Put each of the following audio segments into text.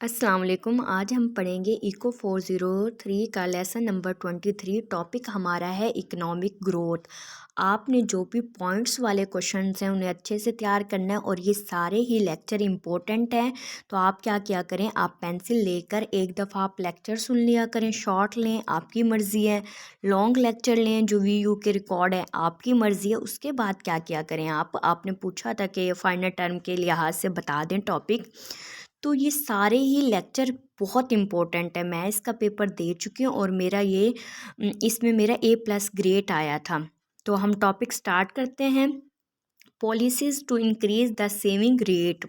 अस्सलाम वालेकुम। आज हम पढ़ेंगे इको 403 का लेसन नंबर 23। टॉपिक हमारा है इकोनॉमिक ग्रोथ। आपने जो भी पॉइंट्स वाले क्वेश्चंस हैं उन्हें अच्छे से तैयार करना है और ये सारे ही लेक्चर इम्पोर्टेंट हैं। तो आप क्या करें, आप पेंसिल लेकर एक दफ़ा आप लेक्चर सुन लिया करें। शॉर्ट लें, आपकी मर्ज़ी है। लॉन्ग लेक्चर लें जो VU के रिकॉर्ड है, आपकी मर्ज़ी है। उसके बाद क्या करें, आपने पूछा था कि फाइनल टर्म के लिहाज से बता दें टॉपिक। तो ये सारे ही लेक्चर बहुत इम्पोर्टेंट है। मैं इसका पेपर दे चुकी हूँ और इसमें मेरा A+ ग्रेड आया था। तो हम टॉपिक स्टार्ट करते हैं। Policies to increase the saving rate,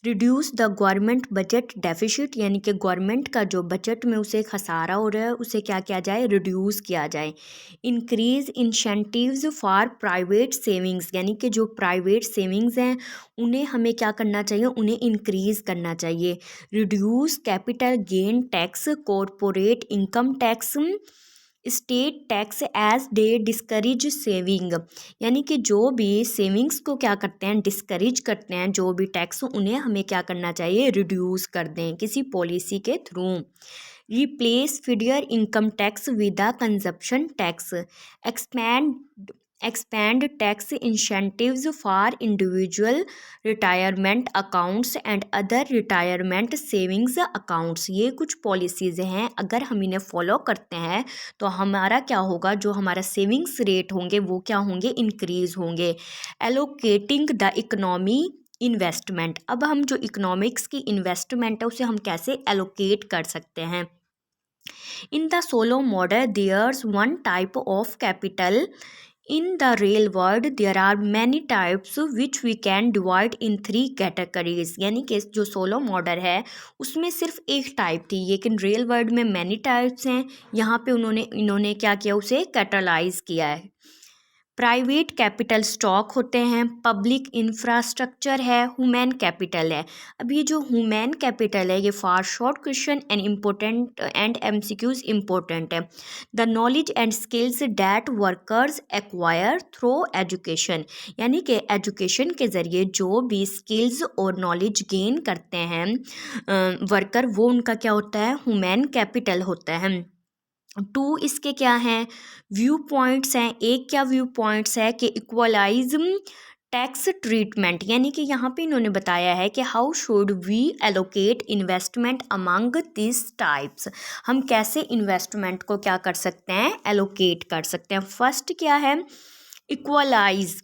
reduce the government budget deficit, यानी कि गवर्नमेंट का जो बजट में उसे खसारा हो रहा है उसे क्या किया जाए, रिड्यूस किया जाए। Increase incentives for private savings, यानी कि जो प्राइवेट सेविंग्स हैं उन्हें हमें क्या करना चाहिए, उन्हें इंक्रीज़ करना चाहिए। Reduce capital gain tax, corporate income tax, state tax as they discourage saving, यानी कि जो भी सेविंग्स को क्या करते हैं, डिस्करेज करते हैं, जो भी टैक्स उन्हें हमें क्या करना चाहिए, रिड्यूस कर दें किसी पॉलिसी के through. Replace feeder income tax with the consumption tax, expand tax incentives for individual retirement accounts and other retirement savings accounts. ये कुछ पॉलिसीज़ हैं, अगर हम इन्हें फॉलो करते हैं तो हमारा क्या होगा, जो हमारा सेविंग्स रेट होंगे वो क्या होंगे, इंक्रीज होंगे। एलोकेटिंग द इकोनॉमी इन्वेस्टमेंट, अब हम जो इकोनॉमिक्स की इन्वेस्टमेंट है उसे हम कैसे एलोकेट कर सकते हैं। In the Solow model there's one type of capital, in the real world there are many types which we can divide in 3 categories, यानी कि जो सोलो मॉडल है उसमें सिर्फ एक टाइप थी, लेकिन रियल वर्ल्ड में मैनी टाइप्स हैं। यहाँ पे इन्होंने क्या किया, उसे कैटलाइज किया है। प्राइवेट कैपिटल स्टॉक होते हैं, पब्लिक इंफ्रास्ट्रक्चर है, ह्यूमन कैपिटल है। अब ये जो ह्यूमन कैपिटल है ये for short question and important and MCQs important है। The knowledge and skills that workers acquire through education, यानी कि एजुकेशन के ज़रिए जो भी स्किल्स और नॉलेज गेन करते हैं वर्कर, वो उनका क्या होता है, ह्यूमन कैपिटल होता है। 2 इसके क्या हैं, व्यू पॉइंट्स हैं। एक क्या व्यू पॉइंट्स है कि इक्वलाइज टैक्स ट्रीटमेंट, यानी कि यहाँ पे इन्होंने बताया है कि how should we allocate investment among this types, हम कैसे इन्वेस्टमेंट को क्या कर सकते हैं, एलोकेट कर सकते हैं। फर्स्ट क्या है, इक्वलाइज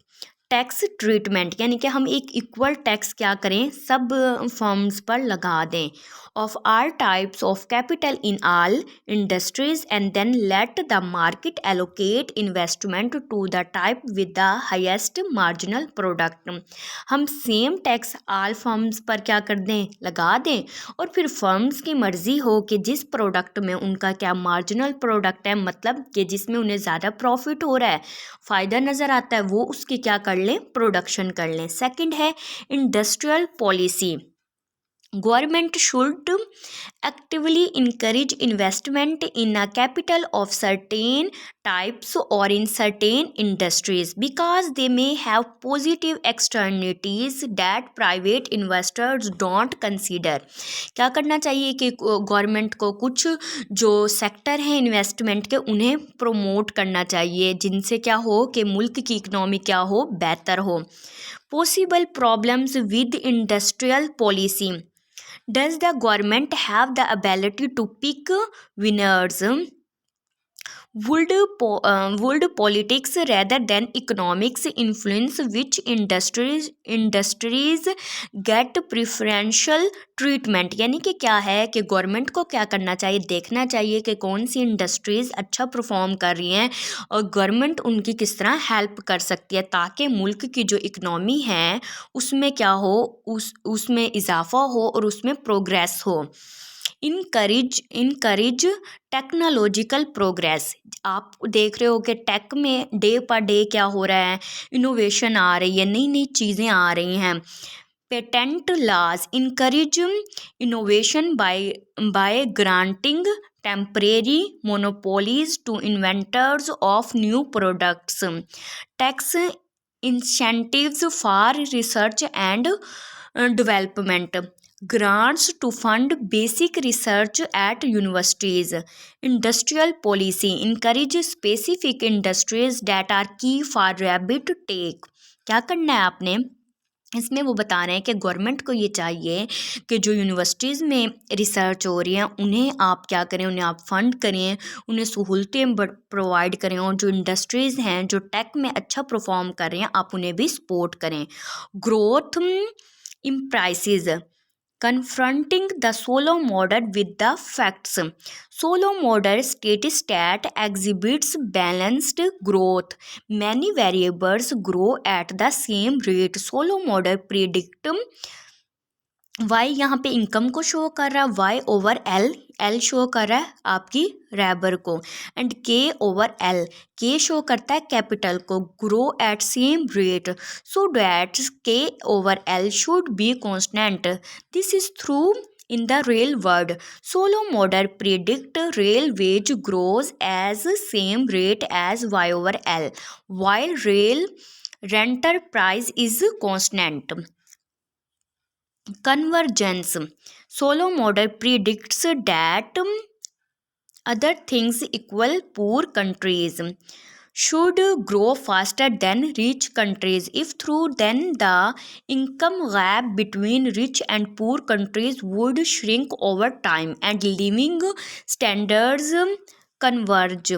टैक्स ट्रीटमेंट, यानी कि हम एक इक्वल टैक्स क्या करें, सब फर्म्स पर लगा दें, of all types of capital in all industries and then let the market allocate investment to the type with the highest marginal product. हम सेम टैक्स आल फर्म्स पर क्या कर दें, लगा दें, और फिर फर्म्स की मर्जी हो कि जिस प्रोडक्ट में उनका क्या मार्जिनल प्रोडक्ट है, मतलब कि जिसमें उन्हें ज़्यादा प्रॉफिट हो रहा है, फ़ायदा नज़र आता है, वो उसकी क्या कर लें, प्रोडक्शन कर लें। सेकंड है industrial policy, government should actively encourage investment in a capital of certain types or in certain industries because they may have positive externalities that private investors don't consider। क्या करना चाहिए कि गवर्नमेंट को कुछ जो सेक्टर हैं investment के उन्हें प्रमोट करना चाहिए, जिनसे क्या हो कि मुल्क की इकनॉमी क्या हो, बेहतर हो। Possible problems with industrial policy, does the government have the ability to pick winners? Would politics rather than economics influence which industries get preferential treatment? यानी कि क्या है कि गवर्नमेंट को क्या करना चाहिए, देखना चाहिए कि कौन सी इंडस्ट्रीज़ अच्छा परफॉर्म कर रही हैं और गवर्नमेंट उनकी किस तरह हेल्प कर सकती है, ताकि मुल्क की जो इकनॉमी है उसमें क्या हो, उसमें इजाफा हो और उसमें प्रोग्रेस हो। इनकरेज टेक्नोलॉजिकल प्रोग्रेस, आप देख रहे हो कि टेक में डे पर डे क्या हो रहा है, इनोवेशन आ रही है, नई नई चीज़ें आ रही हैं। Patent laws encourage innovation by granting temporary monopolies to inventors of new products. Tax incentives for research and development, grants to fund basic research at universities, industrial policy, encourage specific industries that are key for rapid take। क्या करना है आपने, इसमें वो बता रहे हैं कि गवर्नमेंट को ये चाहिए कि जो यूनिवर्सिटीज़ में रिसर्च हो रही हैं उन्हें आप क्या करें, उन्हें आप फंड करें, उन्हें सहूलतें प्रोवाइड करें, और जो इंडस्ट्रीज़ हैं जो टेक में अच्छा परफॉर्म कर रहे हैं आप उन्हें भी सपोर्ट करें। Growth in prices, confronting the solo model with the facts, solo model status stat exhibits balanced growth, many variables grow at the same rate, solo model predict Y यहाँ पे इनकम को शो कर रहा है, Y over L, L show कर रहा है आपकी रैबर को, एंड के ओवर एल, के शो करता है कैपिटल को, grow at same rate, so that K over L should be constant, this is through in the real world, solo model predict real wage grows as same rate as y over l while real renter price is constant. Convergence, solo model predicts that other things equal, poor countries should grow faster than rich countries. If through, then the income gap between rich and poor countries would shrink over time and living standards converge.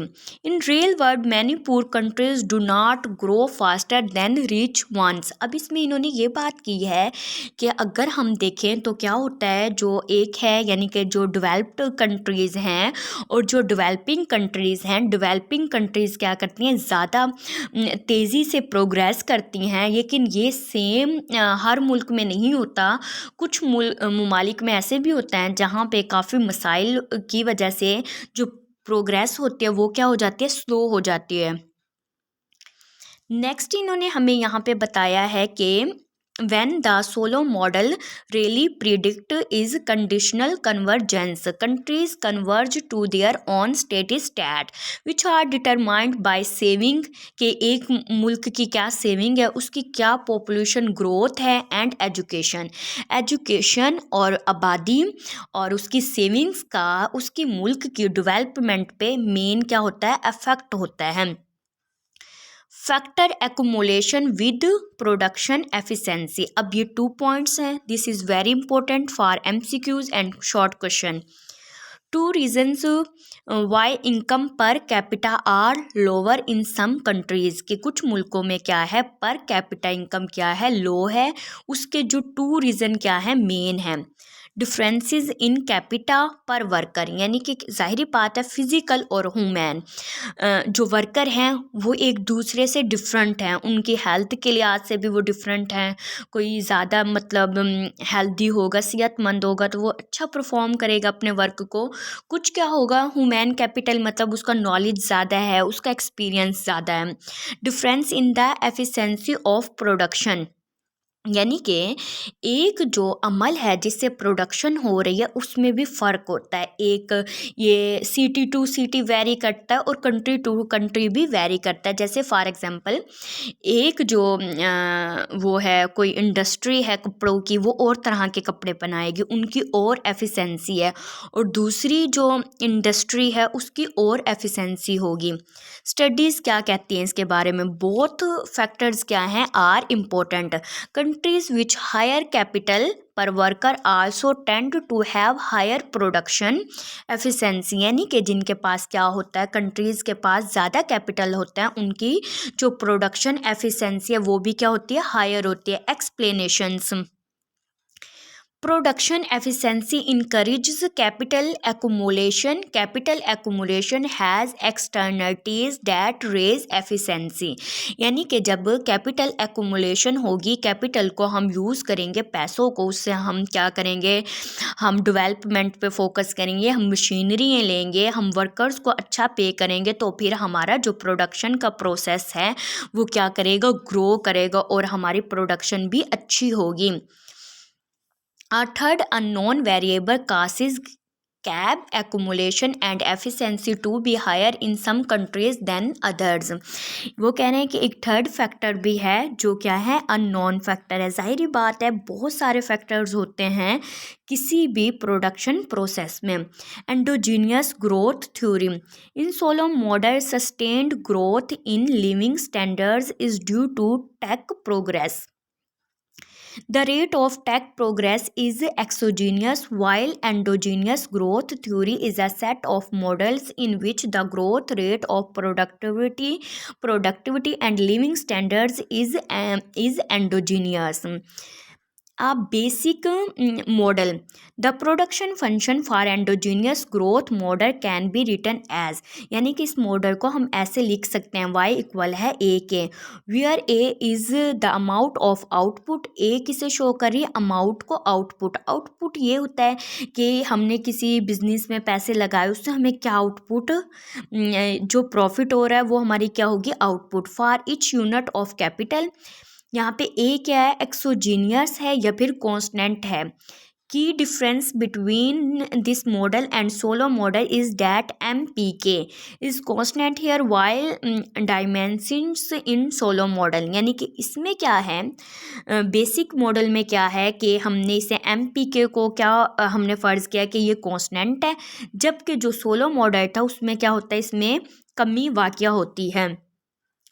In real world, many poor countries do not grow faster than rich ones. अब इसमें इन्होंने ये बात की है कि अगर हम देखें तो क्या होता है, जो एक है यानी कि जो डेवलप्ड कंट्रीज़ हैं और जो डेवलपिंग कंट्रीज़ हैं, डेवलपिंग कंट्रीज़ क्या करती हैं, ज़्यादा तेज़ी से प्रोग्रेस करती हैं, लेकिन ये सेम हर मुल्क में नहीं होता। कुछ ममालिक में ऐसे भी होता है जहाँ पे काफ़ी मसाइल की वजह से जो प्रोग्रेस होती है वो क्या हो जाती है, स्लो हो जाती है। नेक्स्ट इन्होंने हमें यहाँ पे बताया है कि when the solo model really predict is conditional convergence, countries converge to their own steady state which are determined by saving, के एक मुल्क की क्या सेविंग है, उसकी क्या पॉपुलेशन ग्रोथ है, एंड एजुकेशन और आबादी और उसकी सेविंग्स का उसकी मुल्क की डेवलपमेंट पे मेन क्या होता है, इफेक्ट होता है। Factor accumulation with production efficiency, अब ये 2 पॉइंट्स हैं, this is very important for MCQs and short question. 2 reasons why income per capita are lower in some countries, के कुछ मुल्कों में क्या है पर कैपिटा इनकम क्या है, लो है, उसके जो 2 रीज़न क्या है, मेन है। डिफरेंसेस इन कैपिटा पर वर्कर, यानी कि ज़ाहिरी बात है फिज़िकल और ह्यूमन जो वर्कर हैं वो एक दूसरे से डिफरेंट हैं, उनकी हेल्थ के लिहाज से भी वो डिफरेंट हैं। कोई ज़्यादा मतलब हेल्दी होगा, सेहतमंद होगा तो वो अच्छा परफॉर्म करेगा अपने वर्क को। कुछ क्या होगा, ह्यूमन कैपिटल मतलब उसका नॉलेज ज़्यादा है, उसका एक्सपीरियंस ज़्यादा है। Difference in the efficiency of production, यानी कि एक जो अमल है जिससे प्रोडक्शन हो रही है उसमें भी फ़र्क होता है। एक ये सिटी टू सिटी वेरी करता है और कंट्री टू कंट्री भी वेरी करता है। जैसे फॉर एग्जांपल एक जो वो है कोई इंडस्ट्री है कपड़ों की, वो और तरह के कपड़े बनाएगी, उनकी और एफिशिएंसी है, और दूसरी जो इंडस्ट्री है उसकी और एफिशिएंसी होगी। स्टडीज़ क्या कहती हैं इसके बारे में, बोथ फैक्टर्स क्या हैं, are important. Countries with higher capital per worker also tend to have higher production efficiency, यानी कि जिनके पास क्या होता है, कंट्रीज़ के पास ज़्यादा कैपिटल होता है, उनकी जो प्रोडक्शन एफिशिएंसी है वो भी क्या होती है, हायर होती है। Explanations, production efficiency encourages capital accumulation, capital accumulation has externalities that raise efficiency, यानी कि जब कैपिटल एक्यूमुलेशन होगी, कैपिटल को हम यूज़ करेंगे, पैसों को, उससे हम क्या करेंगे, हम डेवलपमेंट पे फोकस करेंगे, हम मशीनरी लेंगे, हम वर्कर्स को अच्छा पे करेंगे, तो फिर हमारा जो प्रोडक्शन का प्रोसेस है वो क्या करेगा, ग्रो करेगा और हमारी प्रोडक्शन भी अच्छी होगी। A third unknown variable causes cab accumulation and efficiency to be higher in some countries than others। वो कह रहे हैं कि एक थर्ड फैक्टर भी है जो क्या है, अननोन फैक्टर है। जाहिर बात है बहुत सारे फैक्टर्स होते हैं किसी भी प्रोडक्शन प्रोसेस में। Endogenous growth theory in Solow model sustained growth in living standards is due to tech progress. The rate of tech progress is exogenous, while endogenous growth theory is a set of models in which the growth rate of productivity and living standards is endogenous. A basic model. The production function for endogenous growth model can be written as, यानी कि इस model को हम ऐसे लिख सकते हैं y equal है a K, where a is the amount of output. a किसे शो कर रही है, अमाउंट को। आउटपुट ये होता है कि हमने किसी बिजनेस में पैसे लगाए, उससे हमें क्या आउटपुट, जो प्रॉफिट हो रहा है वो हमारी क्या होगी, output. For each unit of capital, यहाँ पे ए क्या है, एक्सोजीनियस है या फिर कॉन्स्टेंट है। की difference between this model and Solow model is that MPK is constant here while dimensions in Solow model. यानी कि इसमें क्या है, बेसिक मॉडल में क्या है कि हमने इसे MPK को क्या हमने फ़र्ज़ किया कि ये कॉन्स्टेंट है, जबकि जो सोलो मॉडल था उसमें क्या होता है, इसमें कमी वाक़या होती है।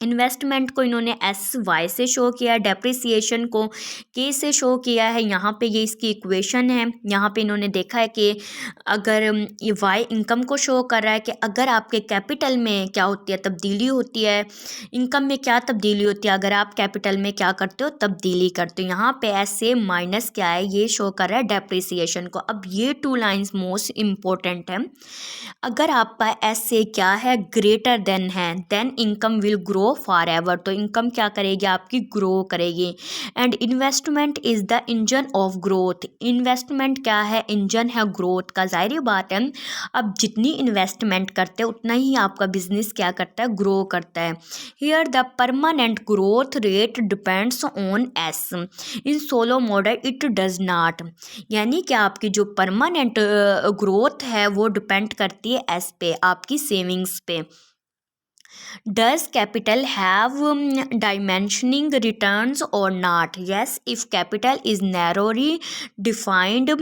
इन्वेस्टमेंट को इन्होंने SY से शो किया, डेप्रिसिएशन को K से शो किया है। यहाँ पे ये इसकी इक्वेशन है। यहाँ पे इन्होंने देखा है कि अगर ये Y इनकम को शो कर रहा है कि अगर आपके कैपिटल में क्या होती है, तब्दीली होती है, इनकम में क्या तब्दीली होती है, अगर आप कैपिटल में क्या करते हो, तब्दीली करते हो। यहाँ पे S से माइनस क्या है, ये शो कर रहा है डेप्रिसिएशन को। अब ये 2 लाइन्स मोस्ट इम्पोर्टेंट है। अगर आपका S से क्या है, ग्रेटर देन है, then income will grow forever एवर, तो इनकम क्या करेगी, आपकी ग्रो करेगी। And investment is the engine of growth. Investment क्या है, इंजन है ग्रोथ का। जाहिर बात है अब जितनी इन्वेस्टमेंट करते हैं उतना ही आपका बिजनेस क्या करता है, ग्रो करता है। Here the permanent growth rate depends on S, in Solow model it does not. यानी कि आपकी जो परमानेंट ग्रोथ है वो डिपेंड करती है एस पे, आपकी सेविंग्स पे। Does capital have dimensioning returns or not? Yes, if capital is narrowly defined,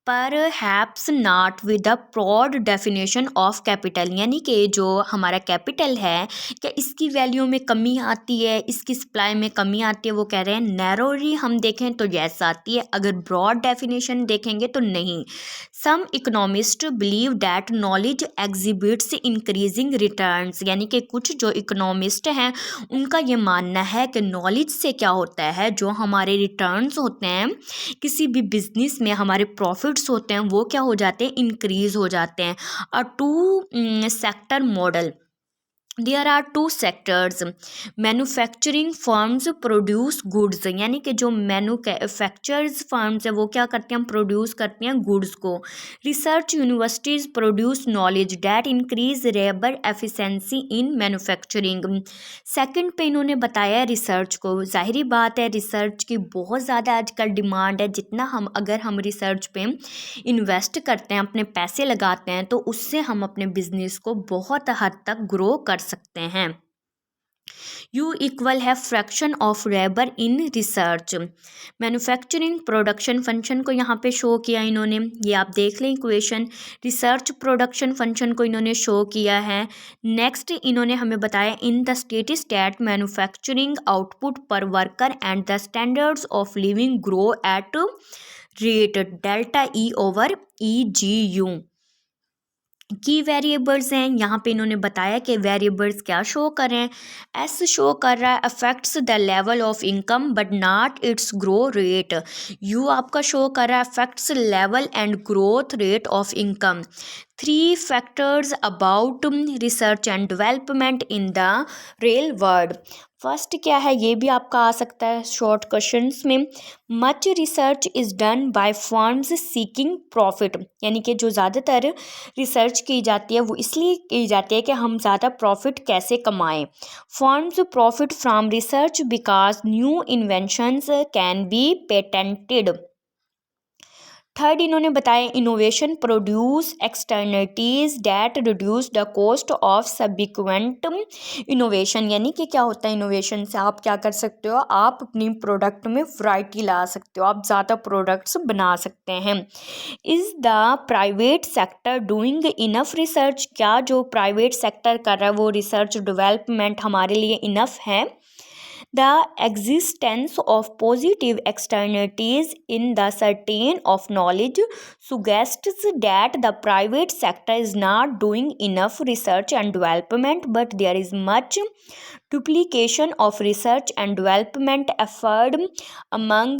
perhaps not with the broad definition of capital। यानी कि जो हमारा कैपिटल है, क्या इसकी वैल्यू में कमी आती है, इसकी सप्लाई में कमी आती है, वो कह रहे हैं नैरोली हम देखें तो यस आती है, अगर ब्रॉड डेफिनेशन देखेंगे तो नहीं। Some economists believe that knowledge exhibits increasing returns. यानी कि कुछ जो इकोनॉमिस्ट हैं उनका ये मानना है कि नॉलेज से क्या होता है, जो हमारे रिटर्न्स होते हैं किसी भी बिजनेस में, हमारे प्रॉफिट्स होते हैं वो क्या हो जाते हैं, इंक्रीज हो जाते हैं। A 2 sector model, there are 2 sectors. Manufacturing firms produce goods, यानी कि जो मैन्युफैक्चर्स फर्म्स है वो क्या करते हैं, प्रोड्यूस करते हैं गुड्स को। Research universities produce knowledge that increase labour efficiency in manufacturing. Second पे इन्होंने बताया रिसर्च को। जाहिर बात है रिसर्च की बहुत ज़्यादा आजकल डिमांड है। जितना अगर हम रिसर्च पे इन्वेस्ट करते हैं, अपने पैसे लगाते हैं, तो उससे हम अपने बिजनेस को बहुत हद तक ग्रो कर सकते हैं। U इक्वल है fraction of labour in research. Manufacturing production function को यहाँ पे शो किया इन्होंने, ये आप देख लें इक्वेशन। रिसर्च प्रोडक्शन फंक्शन को इन्होंने शो किया है। नेक्स्ट इन्होंने हमें बताया in the states that manufacturing output per worker and the standards of living grow at rate delta E over EGU। Key variables हैं, यहाँ पे इन्होंने बताया कि वेरिएबल्स क्या शो करें। एस शो कर रहा है affects the level of income but not it's grow rate. You आपका शो कर रहा है affects level and growth rate of income. 3 factors about research and development in the real world. First क्या है, ये भी आपका आ सकता है शॉर्ट क्वेश्चंस में। Much research is done by firms seeking profit, यानी कि जो ज़्यादातर रिसर्च की जाती है वो इसलिए की जाती है कि हम ज़्यादा प्रॉफिट कैसे कमाएं। Firms profit from research because new inventions can be patented. Third इन्होंने बताया innovation produce externalities that reduce the cost of subsequent innovation, यानी कि क्या होता है इनोवेशन से आप क्या कर सकते हो, आप अपनी प्रोडक्ट में वैरायटी ला सकते हो, आप ज़्यादा प्रोडक्ट्स बना सकते हैं। Is the private sector doing enough research, क्या जो प्राइवेट सेक्टर कर रहा है वो रिसर्च डेवलपमेंट हमारे लिए इनफ है। The existence of positive externalities in the certain of knowledge suggests that the private sector is not doing enough research and development, but there is much duplication of research and development effort among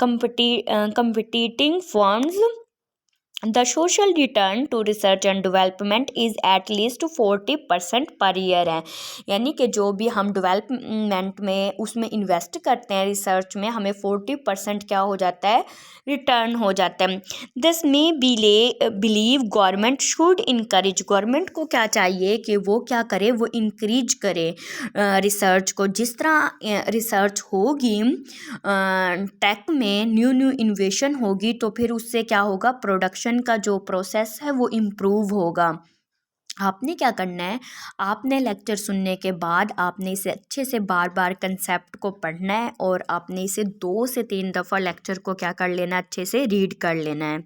competing firms. The social return to research and development is at least 40% per year है, यानी कि जो भी हम development में उसमें invest करते हैं रिसर्च में, हमें 40% क्या हो जाता है, रिटर्न हो जाता है। This may believe government should encourage, government को क्या चाहिए कि वो क्या करे, वो इनक्रीज करे रिसर्च को। जिस तरह रिसर्च होगी टेक में, न्यू इन्वेशन होगी, तो फिर उससे क्या होगा, प्रोडक्शन का जो प्रोसेस है वो इम्प्रूव होगा। आपने क्या करना है, आपने लेक्चर सुनने के बाद आपने इसे अच्छे से बार बार कंसेप्ट को पढ़ना है और आपने इसे 2 से 3 दफ़ा लेक्चर को क्या कर लेना, अच्छे से रीड कर लेना है।